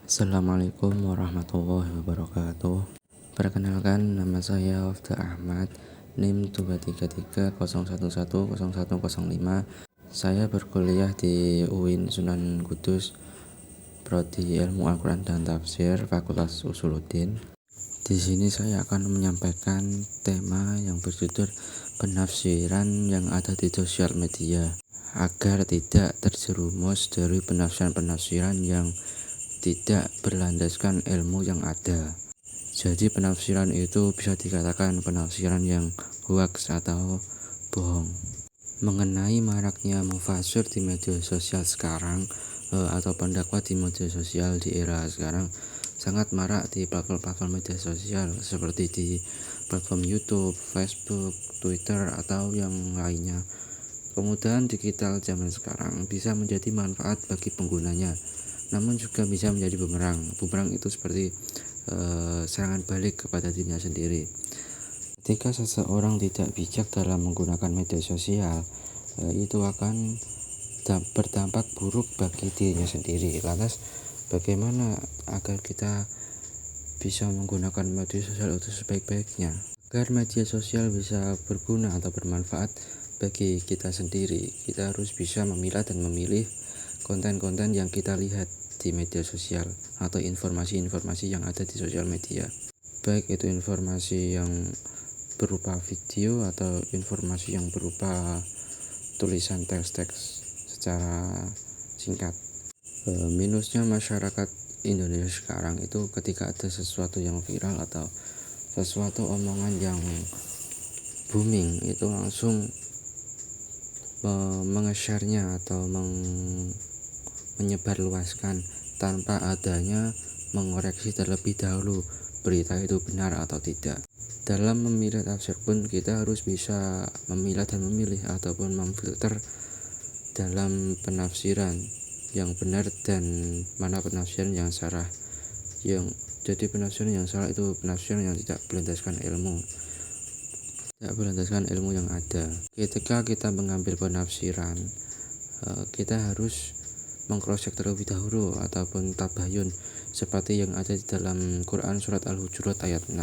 Assalamualaikum warahmatullahi wabarakatuh. Perkenalkan, nama saya Wafda Ahmad, NIM 23301101005. Saya berkuliah di UIN Sunan Kudus, Prodi Ilmu Al-Quran dan Tafsir, Fakultas Usuluddin. Di sini saya akan menyampaikan tema yang berjudul penafsiran yang ada di sosial media, agar tidak terjerumus dari penafsiran-penafsiran yang tidak berlandaskan ilmu yang ada. Jadi penafsiran itu bisa dikatakan penafsiran yang hoax atau bohong. Mengenai maraknya mufasir di media sosial sekarang, atau pendakwah di media sosial di era sekarang, sangat marak di platform-platform media sosial seperti di platform YouTube, Facebook, Twitter, atau yang lainnya. Kemudahan digital zaman sekarang bisa menjadi manfaat bagi penggunanya, namun juga bisa menjadi bumerang. Bumerang itu seperti serangan balik kepada dirinya sendiri. Ketika seseorang tidak bijak dalam menggunakan media sosial, itu akan berdampak buruk bagi dirinya sendiri. Lantas bagaimana agar kita bisa menggunakan media sosial itu sebaik-baiknya? Agar media sosial bisa berguna atau bermanfaat bagi kita sendiri, kita harus bisa memilah dan memilih konten-konten yang kita lihat di media sosial atau informasi-informasi yang ada di sosial media, baik itu informasi yang berupa video atau informasi yang berupa tulisan teks-teks secara singkat. Minusnya masyarakat Indonesia sekarang itu ketika ada sesuatu yang viral atau sesuatu omongan yang booming, itu langsung menge-share-nya atau menyebarluaskan tanpa adanya mengoreksi terlebih dahulu berita itu benar atau tidak. Dalam memilih tafsir pun kita harus bisa memilah dan memilih ataupun memfilter dalam penafsiran yang benar dan mana penafsiran yang salah. Jadi penafsiran yang salah itu penafsiran yang tidak berlandaskan ilmu yang ada. Ketika kita mengambil penafsiran, kita harus mengcross-check terlebih dahulu ataupun tabayun seperti yang ada di dalam Quran surat Al-Hujurat ayat 6.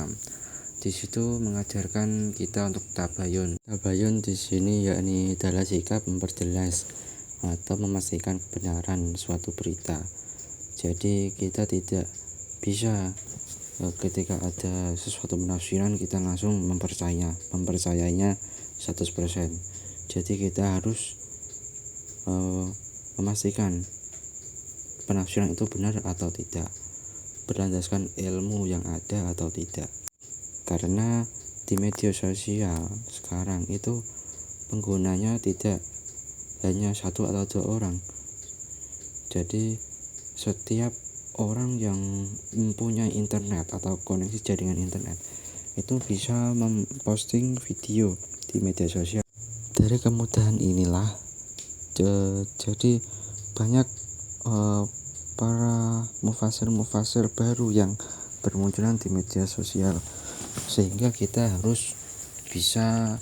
Di situ mengajarkan kita untuk tabayun. Tabayun di sini yakni adalah sikap memperjelas atau memastikan kebenaran suatu berita. Jadi kita tidak bisa ketika ada sesuatu penafsiran kita langsung mempercayainya 100%. Jadi kita harus memastikan penafsiran itu benar atau tidak, berlandaskan ilmu yang ada atau tidak. Karena di media sosial sekarang itu penggunanya tidak hanya satu atau dua orang. Jadi setiap orang yang mempunyai internet atau koneksi jaringan internet itu bisa memposting video di media sosial. Dari kemudahan inilah jadi banyak para mufasir baru yang bermunculan di media sosial, sehingga kita harus bisa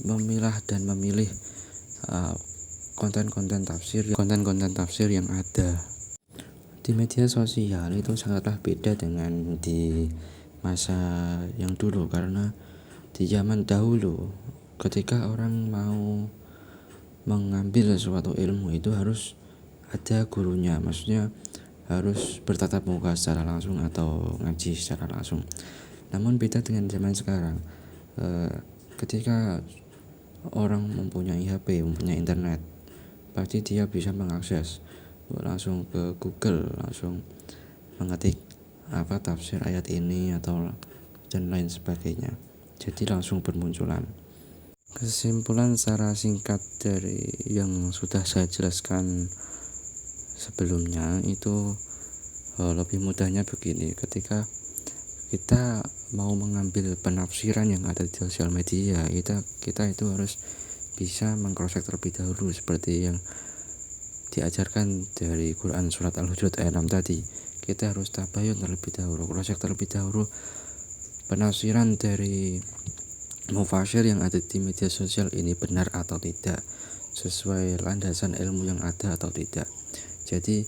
memilah dan memilih konten-konten tafsir yang ada di media sosial. Itu sangatlah beda dengan di masa yang dulu, karena di zaman dahulu ketika orang mau mengambil suatu ilmu itu harus ada gurunya, maksudnya harus bertatap muka secara langsung atau ngaji secara langsung. Namun beda dengan zaman sekarang, ketika orang mempunyai HP, mempunyai internet, pasti dia bisa mengakses langsung ke Google, langsung mengetik apa tafsir ayat ini atau dan lain sebagainya, jadi langsung bermunculan. Kesimpulan secara singkat dari yang sudah saya jelaskan sebelumnya itu lebih mudahnya begini: ketika kita mau mengambil penafsiran yang ada di sosial media, kita itu harus bisa mengcross-check terlebih dahulu seperti yang diajarkan dari Quran surat Al-Hujurat ayat 6 tadi. Kita harus tabayun terlebih dahulu, cross-check terlebih dahulu penafsiran dari mufasir yang ada di media sosial ini benar atau tidak, sesuai landasan ilmu yang ada atau tidak. Jadi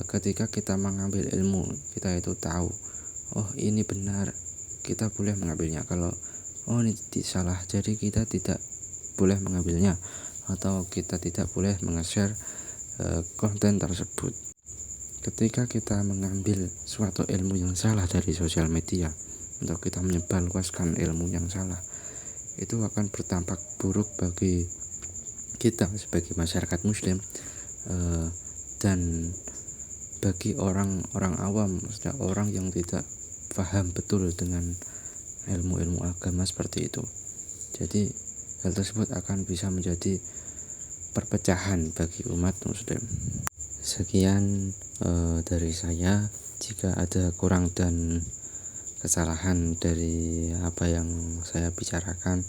ketika kita mengambil ilmu, kita itu tahu, oh ini benar, kita boleh mengambilnya. Kalau oh ini salah, jadi kita tidak boleh mengambilnya, atau kita tidak boleh meng-share konten tersebut. Ketika kita mengambil suatu ilmu yang salah dari sosial media, atau kita menyebarluaskan ilmu yang salah, itu akan berdampak buruk bagi kita sebagai masyarakat muslim, dan bagi orang-orang awam, maksudnya orang yang tidak paham betul dengan ilmu-ilmu agama seperti itu. Jadi hal tersebut akan bisa menjadi perpecahan bagi umat muslim. Sekian dari saya. Jika ada kurang dan kesalahan dari apa yang saya bicarakan,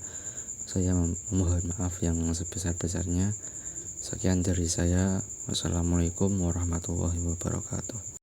saya memohon maaf yang sebesar-besarnya. Sekian dari saya. Wassalamualaikum warahmatullahi wabarakatuh.